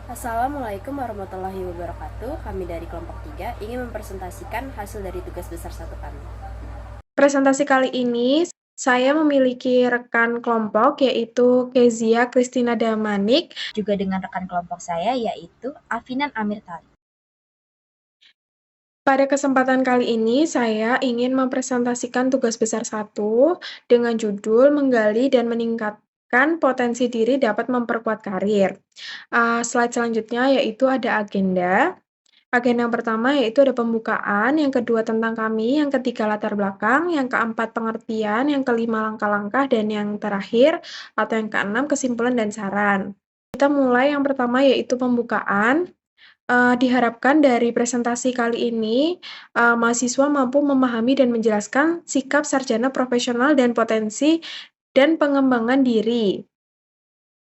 Assalamualaikum warahmatullahi wabarakatuh. Kami dari kelompok 3 ingin mempresentasikan hasil dari tugas besar 1 kami. Presentasi kali ini saya memiliki rekan kelompok yaitu Kezia Kristina Damanik juga dengan rekan kelompok saya yaitu Afinan Amir Talib. Pada kesempatan kali ini saya ingin mempresentasikan tugas besar 1 dengan judul menggali dan meningkatkan potensi diri dapat memperkuat karir. Slide selanjutnya yaitu ada agenda. Agenda yang pertama yaitu ada pembukaan, yang kedua tentang kami, yang ketiga latar belakang, yang keempat pengertian, yang kelima langkah-langkah, dan yang terakhir atau yang keenam kesimpulan dan saran. Kita mulai yang pertama yaitu pembukaan. Diharapkan dari presentasi kali ini, mahasiswa mampu memahami dan menjelaskan sikap sarjana profesional dan potensi dan pengembangan diri.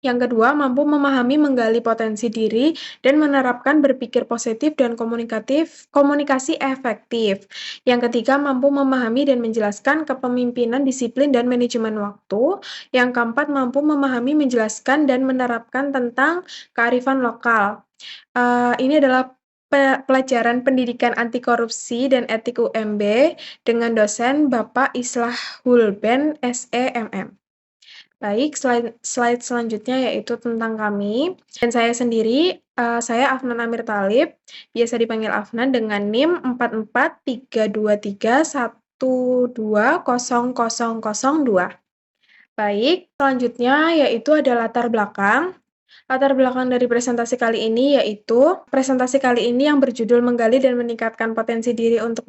Yang kedua, mampu memahami menggali potensi diri dan menerapkan berpikir positif dan komunikasi efektif. Yang ketiga, mampu memahami dan menjelaskan kepemimpinan disiplin dan manajemen waktu. Yang keempat, mampu memahami, menjelaskan, dan menerapkan tentang kearifan lokal. Ini adalah pelajaran pendidikan anti korupsi dan etik UMB dengan dosen Bapak Islahul Ben SEMM. Baik, slide selanjutnya yaitu tentang kami dan saya sendiri, saya Afnan Amir Talib, biasa dipanggil Afnan dengan NIM 443231200002. Baik, selanjutnya yaitu ada latar belakang. Latar belakang dari presentasi kali ini yaitu presentasi kali ini yang berjudul menggali dan meningkatkan potensi diri untuk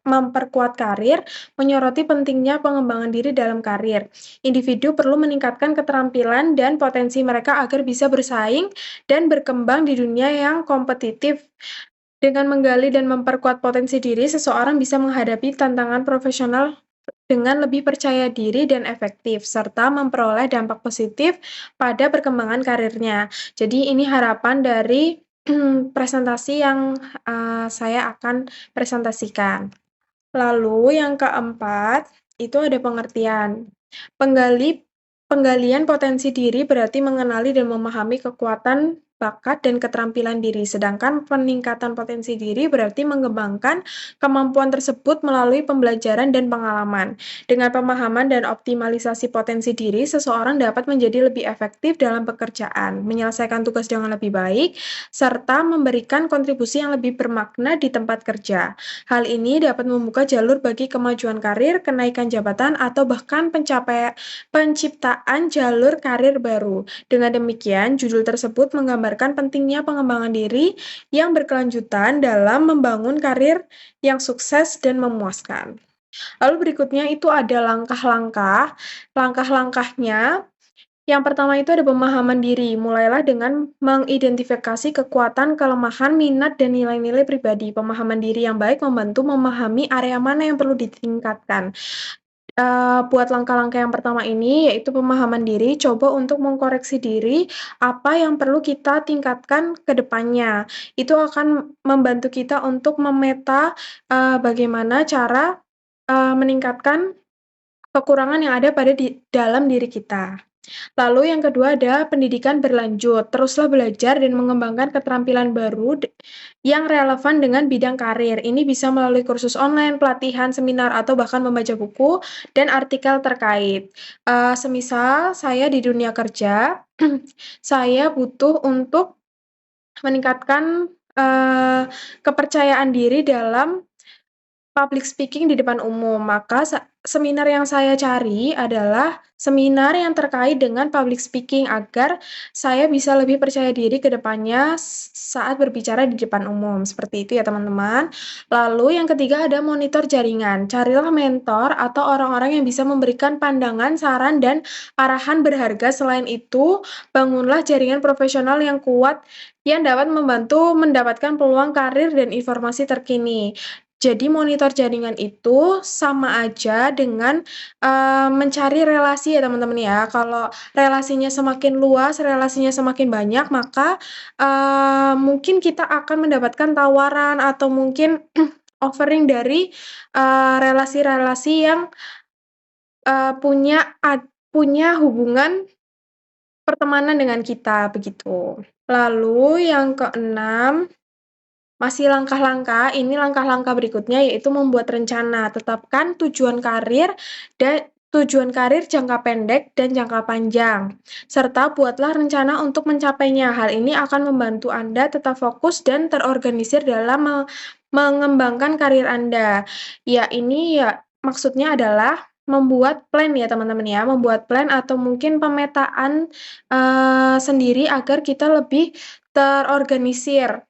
memperkuat karir, menyoroti pentingnya pengembangan diri dalam karir. Individu perlu meningkatkan keterampilan dan potensi mereka agar bisa bersaing dan berkembang di dunia yang kompetitif. Dengan menggali dan memperkuat potensi diri, seseorang bisa menghadapi tantangan profesional dengan lebih percaya diri dan efektif, serta memperoleh dampak positif pada perkembangan karirnya. Jadi ini harapan dari presentasi yang saya akan presentasikan. Lalu yang keempat, itu ada pengertian. Penggalian potensi diri berarti mengenali dan memahami kekuatan, bakat, dan keterampilan diri, sedangkan peningkatan potensi diri berarti mengembangkan kemampuan tersebut melalui pembelajaran dan pengalaman. Dengan pemahaman dan optimalisasi potensi diri, seseorang dapat menjadi lebih efektif dalam pekerjaan, menyelesaikan tugas dengan lebih baik, serta memberikan kontribusi yang lebih bermakna di tempat kerja. Hal ini dapat membuka jalur bagi kemajuan karir, kenaikan jabatan, atau bahkan penciptaan jalur karir baru. Dengan demikian, judul tersebut menggambarkan pentingnya pengembangan diri yang berkelanjutan dalam membangun karir yang sukses dan memuaskan. Lalu berikutnya itu ada langkah-langkah. Langkah-langkahnya yang pertama itu ada pemahaman diri. Mulailah dengan mengidentifikasi kekuatan, kelemahan, minat, dan nilai-nilai pribadi. Pemahaman diri yang baik membantu memahami area mana yang perlu ditingkatkan. Buat langkah-langkah yang pertama ini, yaitu pemahaman diri, coba untuk mengkoreksi diri, apa yang perlu kita tingkatkan ke depannya. Itu akan membantu kita untuk memeta, bagaimana cara, meningkatkan kekurangan yang ada pada dalam diri kita. Lalu yang kedua ada pendidikan berlanjut. Teruslah belajar dan mengembangkan keterampilan baru yang relevan dengan bidang karir. Ini bisa melalui kursus online, pelatihan, seminar, atau bahkan membaca buku dan artikel terkait. Semisal saya di dunia kerja, saya butuh untuk meningkatkan kepercayaan diri dalam public speaking di depan umum, maka seminar yang saya cari adalah seminar yang terkait dengan public speaking agar saya bisa lebih percaya diri ke depannya saat berbicara di depan umum. Seperti itu ya teman-teman. Lalu yang ketiga ada monitor jaringan. Carilah mentor atau orang-orang yang bisa memberikan pandangan, saran, dan arahan berharga. Selain itu, bangunlah jaringan profesional yang kuat yang dapat membantu mendapatkan peluang karir dan informasi terkini. Jadi monitor jaringan itu sama aja dengan, mencari relasi ya teman-teman ya. Kalau relasinya semakin luas, relasinya semakin banyak, maka, mungkin kita akan mendapatkan tawaran atau mungkin offering dari, relasi-relasi yang, punya hubungan pertemanan dengan kita, begitu. Lalu yang keenam, masih langkah-langkah, ini langkah-langkah berikutnya yaitu membuat rencana. Tetapkan tujuan karir jangka pendek dan jangka panjang, serta buatlah rencana untuk mencapainya. Hal ini akan membantu Anda tetap fokus dan terorganisir dalam mengembangkan karir Anda. Ya, ini ya maksudnya adalah membuat plan ya teman-teman ya, membuat plan atau mungkin pemetaan sendiri agar kita lebih terorganisir.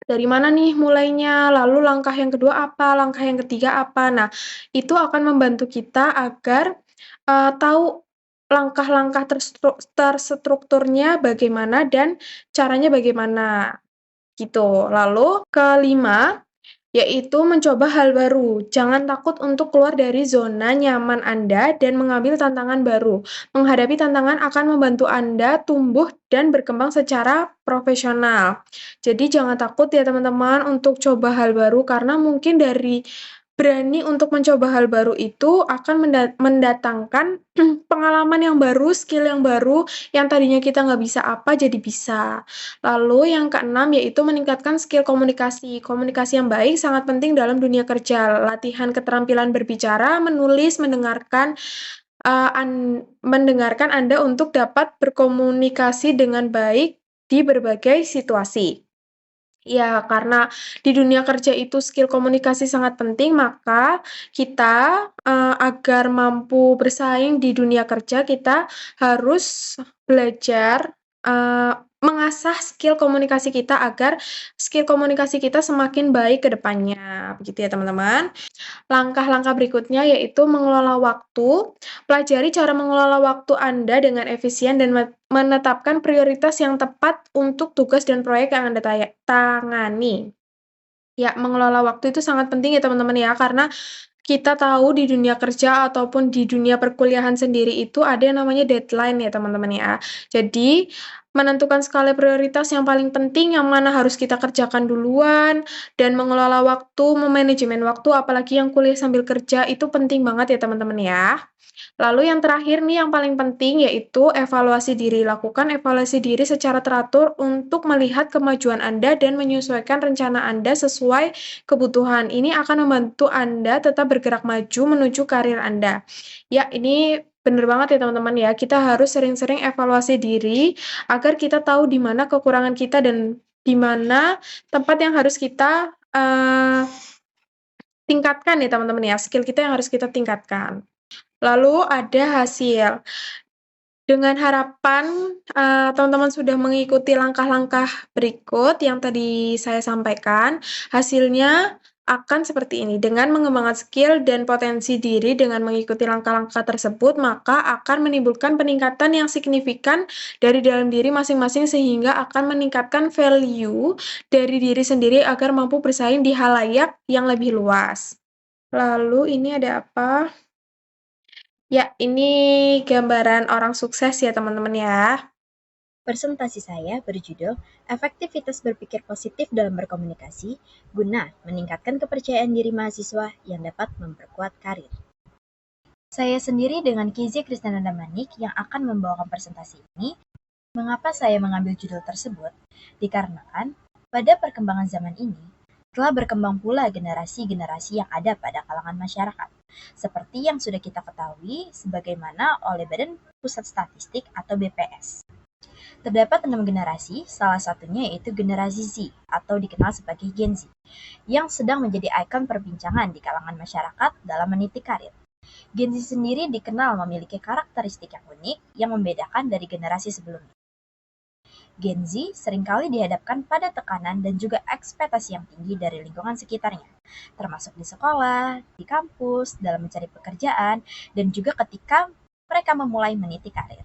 Dari mana nih mulainya, lalu langkah yang kedua apa, langkah yang ketiga apa. Nah, itu akan membantu kita agar, tahu langkah-langkah terstrukturnya bagaimana dan caranya bagaimana, gitu. Lalu kelima, yaitu mencoba hal baru. Jangan takut untuk keluar dari zona nyaman Anda dan mengambil tantangan baru. Menghadapi tantangan akan membantu Anda tumbuh dan berkembang secara profesional. Jadi jangan takut ya teman-teman untuk coba hal baru karena mungkin dari berani untuk mencoba hal baru itu akan mendatangkan pengalaman yang baru, skill yang baru, yang tadinya kita nggak bisa apa jadi bisa. Lalu yang keenam yaitu meningkatkan skill komunikasi. Komunikasi yang baik sangat penting dalam dunia kerja. Latihan keterampilan berbicara, menulis, mendengarkan Anda untuk dapat berkomunikasi dengan baik di berbagai situasi. Ya, karena di dunia kerja itu skill komunikasi sangat penting, maka kita, agar mampu bersaing di dunia kerja, kita harus belajar, mengasah skill komunikasi kita agar skill komunikasi kita semakin baik ke depannya, begitu ya teman-teman. Langkah-langkah berikutnya yaitu mengelola waktu. Pelajari cara mengelola waktu Anda dengan efisien dan menetapkan prioritas yang tepat untuk tugas dan proyek yang Anda tangani. Ya, mengelola waktu itu sangat penting ya teman-teman ya, karena kita tahu di dunia kerja ataupun di dunia perkuliahan sendiri itu ada yang namanya deadline ya teman-teman ya. Jadi, menentukan skala prioritas yang paling penting, yang mana harus kita kerjakan duluan, dan mengelola waktu, memanajemen waktu, apalagi yang kuliah sambil kerja, itu penting banget ya teman-teman ya. Lalu yang terakhir nih yang paling penting yaitu evaluasi diri. Lakukan evaluasi diri secara teratur untuk melihat kemajuan Anda dan menyesuaikan rencana Anda sesuai kebutuhan. Ini akan membantu Anda tetap bergerak maju menuju karir Anda. Ya, ini benar banget ya teman-teman ya. Kita harus sering-sering evaluasi diri agar kita tahu di mana kekurangan kita dan di mana tempat yang harus kita tingkatkan ya teman-teman ya. Skill kita yang harus kita tingkatkan. Lalu ada hasil. Dengan harapan teman-teman sudah mengikuti langkah-langkah berikut yang tadi saya sampaikan, hasilnya akan seperti ini. Dengan mengembangkan skill dan potensi diri dengan mengikuti langkah-langkah tersebut, maka akan menimbulkan peningkatan yang signifikan dari dalam diri masing-masing sehingga akan meningkatkan value dari diri sendiri agar mampu bersaing di halayak yang lebih luas. Lalu ini ada apa? Ya, ini gambaran orang sukses ya teman-teman ya. Presentasi saya berjudul Efektivitas Berpikir Positif dalam Berkomunikasi guna meningkatkan kepercayaan diri mahasiswa yang dapat memperkuat karir. Saya sendiri dengan Kizzy Krisnananda Manik yang akan membawakan presentasi ini. Mengapa saya mengambil judul tersebut? Dikarenakan pada perkembangan zaman ini telah berkembang pula generasi-generasi yang ada pada kalangan masyarakat. Seperti yang sudah kita ketahui sebagaimana oleh Badan Pusat Statistik atau BPS. Terdapat 6 generasi, salah satunya yaitu generasi Z atau dikenal sebagai Gen Z, yang sedang menjadi ikon perbincangan di kalangan masyarakat dalam meniti karir. Gen Z sendiri dikenal memiliki karakteristik yang unik yang membedakan dari generasi sebelumnya. Gen Z seringkali dihadapkan pada tekanan dan juga ekspektasi yang tinggi dari lingkungan sekitarnya, termasuk di sekolah, di kampus, dalam mencari pekerjaan, dan juga ketika mereka memulai meniti karir.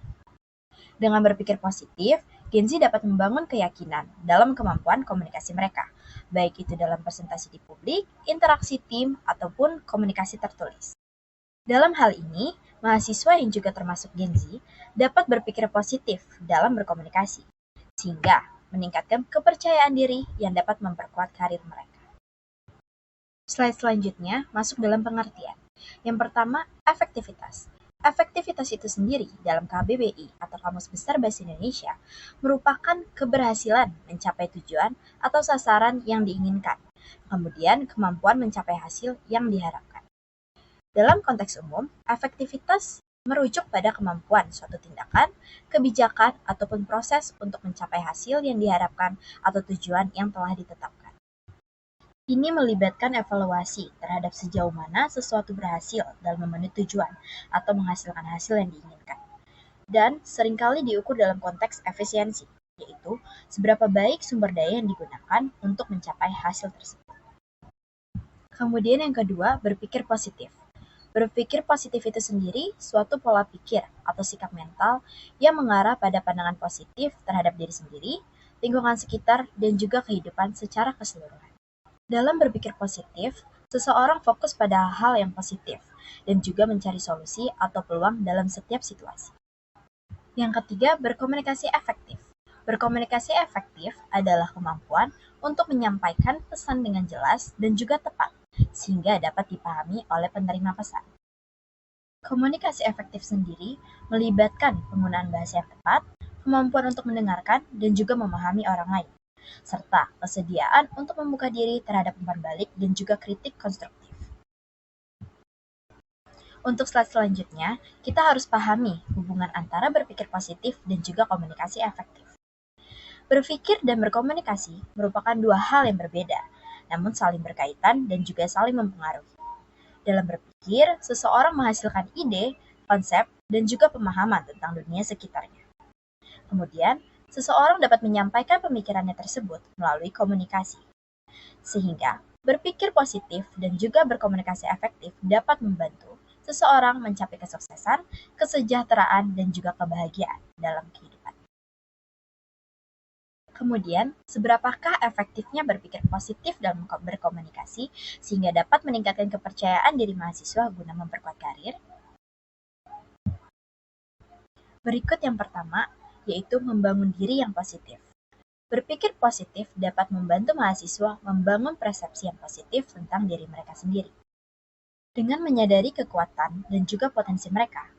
Dengan berpikir positif, Gen Z dapat membangun keyakinan dalam kemampuan komunikasi mereka, baik itu dalam presentasi di publik, interaksi tim, ataupun komunikasi tertulis. Dalam hal ini, mahasiswa yang juga termasuk Gen Z dapat berpikir positif dalam berkomunikasi, sehingga meningkatkan kepercayaan diri yang dapat memperkuat karir mereka. Slide selanjutnya masuk dalam pengertian. Yang pertama, efektivitas. Efektivitas itu sendiri dalam KBBI atau Kamus Besar Bahasa Indonesia merupakan keberhasilan mencapai tujuan atau sasaran yang diinginkan, kemudian kemampuan mencapai hasil yang diharapkan. Dalam konteks umum, efektivitas merujuk pada kemampuan suatu tindakan, kebijakan, ataupun proses untuk mencapai hasil yang diharapkan atau tujuan yang telah ditetapkan. Ini melibatkan evaluasi terhadap sejauh mana sesuatu berhasil dalam memenuhi tujuan atau menghasilkan hasil yang diinginkan. Dan seringkali diukur dalam konteks efisiensi, yaitu seberapa baik sumber daya yang digunakan untuk mencapai hasil tersebut. Kemudian yang kedua, berpikir positif. Berpikir positif itu sendiri suatu pola pikir atau sikap mental yang mengarah pada pandangan positif terhadap diri sendiri, lingkungan sekitar, dan juga kehidupan secara keseluruhan. Dalam berpikir positif, seseorang fokus pada hal yang positif dan juga mencari solusi atau peluang dalam setiap situasi. Yang ketiga, berkomunikasi efektif. Berkomunikasi efektif adalah kemampuan untuk menyampaikan pesan dengan jelas dan juga tepat, sehingga dapat dipahami oleh penerima pesan. Komunikasi efektif sendiri melibatkan penggunaan bahasa yang tepat, kemampuan untuk mendengarkan dan juga memahami orang lain, serta kesediaan untuk membuka diri terhadap umpan balik dan juga kritik konstruktif. Untuk slide selanjutnya, kita harus pahami hubungan antara berpikir positif dan juga komunikasi efektif. Berpikir dan berkomunikasi merupakan dua hal yang berbeda, namun saling berkaitan dan juga saling mempengaruhi. Dalam berpikir, seseorang menghasilkan ide, konsep, dan juga pemahaman tentang dunia sekitarnya. Kemudian, seseorang dapat menyampaikan pemikirannya tersebut melalui komunikasi. Sehingga, berpikir positif dan juga berkomunikasi efektif dapat membantu seseorang mencapai kesuksesan, kesejahteraan, dan juga kebahagiaan dalam kehidupan. Kemudian, seberapakah efektifnya berpikir positif dalam berkomunikasi sehingga dapat meningkatkan kepercayaan diri mahasiswa guna memperkuat karir? Berikut yang pertama, yaitu membangun diri yang positif. Berpikir positif dapat membantu mahasiswa membangun persepsi yang positif tentang diri mereka sendiri. Dengan menyadari kekuatan dan juga potensi mereka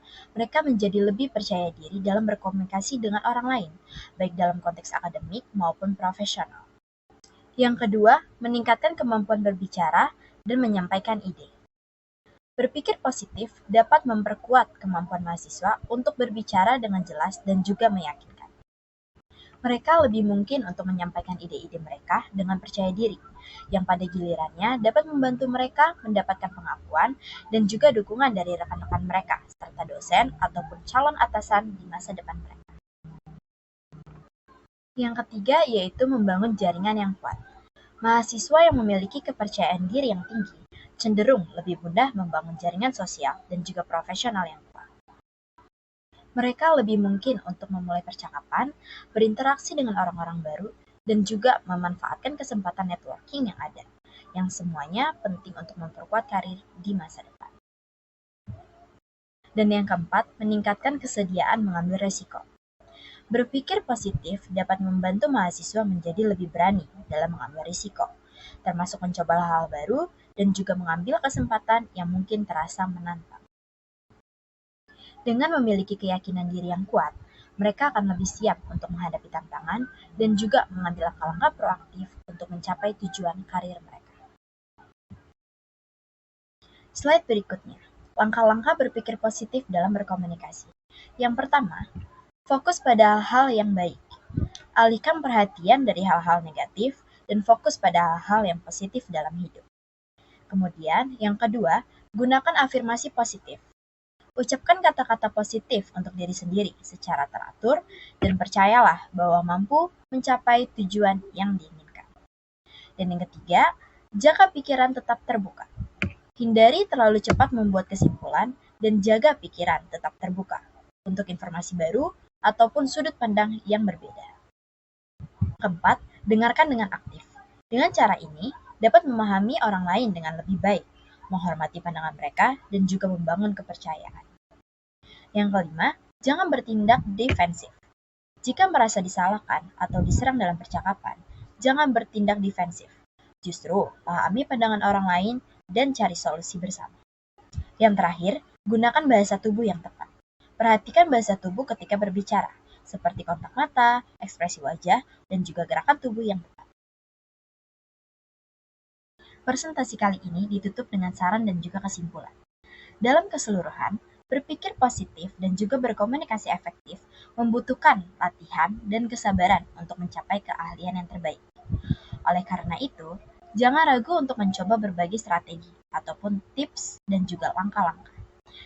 menjadi lebih percaya diri dalam berkomunikasi dengan orang lain, baik dalam konteks akademik maupun profesional. Yang kedua, meningkatkan kemampuan berbicara dan menyampaikan ide. Berpikir positif dapat memperkuat kemampuan mahasiswa untuk berbicara dengan jelas dan juga meyakinkan. Mereka lebih mungkin untuk menyampaikan ide-ide mereka dengan percaya diri, yang pada gilirannya dapat membantu mereka mendapatkan pengakuan dan juga dukungan dari rekan-rekan mereka, serta dosen ataupun calon atasan di masa depan mereka. Yang ketiga yaitu membangun jaringan yang kuat. Mahasiswa yang memiliki kepercayaan diri yang tinggi cenderung lebih mudah membangun jaringan sosial dan juga profesional yang kuat. Mereka lebih mungkin untuk memulai percakapan, berinteraksi dengan orang-orang baru, dan juga memanfaatkan kesempatan networking yang ada, yang semuanya penting untuk memperkuat karir di masa depan. Dan yang keempat, meningkatkan kesediaan mengambil resiko. Berpikir positif dapat membantu mahasiswa menjadi lebih berani dalam mengambil risiko, termasuk mencoba hal-hal baru dan juga mengambil kesempatan yang mungkin terasa menantang. Dengan memiliki keyakinan diri yang kuat, mereka akan lebih siap untuk menghadapi tantangan dan juga mengambil langkah-langkah proaktif untuk mencapai tujuan karir mereka. Slide berikutnya, langkah-langkah berpikir positif dalam berkomunikasi. Yang pertama, fokus pada hal yang baik. Alihkan perhatian dari hal-hal negatif dan fokus pada hal-hal yang positif dalam hidup. Kemudian, yang kedua, gunakan afirmasi positif. Ucapkan kata-kata positif untuk diri sendiri secara teratur dan percayalah bahwa mampu mencapai tujuan yang diinginkan. Dan yang ketiga, jaga pikiran tetap terbuka. Hindari terlalu cepat membuat kesimpulan dan jaga pikiran tetap terbuka untuk informasi baru ataupun sudut pandang yang berbeda. Keempat, dengarkan dengan aktif. Dengan cara ini, dapat memahami orang lain dengan lebih baik, menghormati pandangan mereka, dan juga membangun kepercayaan. Yang kelima, jangan bertindak defensif. Jika merasa disalahkan atau diserang dalam percakapan, jangan bertindak defensif. Justru, pahami pandangan orang lain dan cari solusi bersama. Yang terakhir, Gunakan bahasa tubuh yang tepat. Perhatikan bahasa tubuh ketika berbicara, seperti kontak mata, ekspresi wajah, dan juga gerakan tubuh yang tepat. Presentasi kali ini ditutup dengan saran dan juga kesimpulan. Dalam keseluruhan, berpikir positif dan juga berkomunikasi efektif membutuhkan latihan dan kesabaran untuk mencapai keahlian yang terbaik. Oleh karena itu, jangan ragu untuk mencoba berbagai strategi ataupun tips dan juga langkah-langkah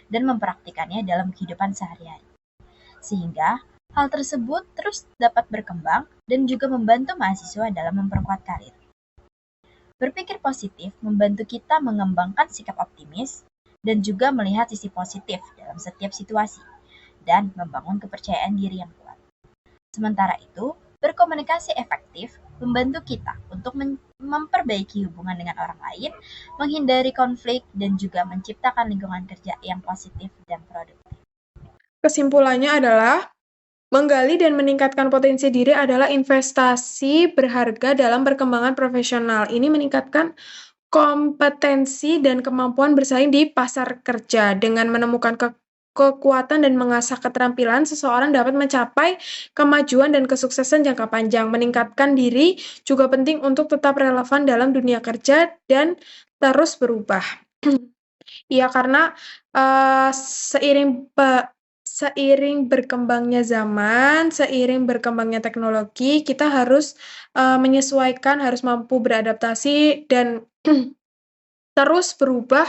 dan mempraktikannya dalam kehidupan sehari-hari. Sehingga hal tersebut terus dapat berkembang dan juga membantu mahasiswa dalam memperkuat karir. Berpikir positif membantu kita mengembangkan sikap optimis dan juga melihat sisi positif dalam setiap situasi dan membangun kepercayaan diri yang kuat. Sementara itu, berkomunikasi efektif membantu kita untuk memperbaiki hubungan dengan orang lain, menghindari konflik, dan juga menciptakan lingkungan kerja yang positif dan produktif. Kesimpulannya adalah, menggali dan meningkatkan potensi diri adalah investasi berharga dalam perkembangan profesional. Ini meningkatkan kompetensi dan kemampuan bersaing di pasar kerja. Dengan menemukan kekuatan dan mengasah keterampilan, seseorang dapat mencapai kemajuan dan kesuksesan jangka panjang. Meningkatkan diri juga penting untuk tetap relevan dalam dunia kerja dan terus berubah. Iya, karena seiring berkembangnya zaman, seiring berkembangnya teknologi, kita harus menyesuaikan, harus mampu beradaptasi dan terus berubah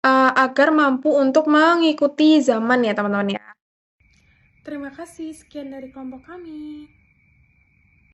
agar mampu untuk mengikuti zaman ya teman-teman ya. Terima kasih, sekian dari kelompok kami.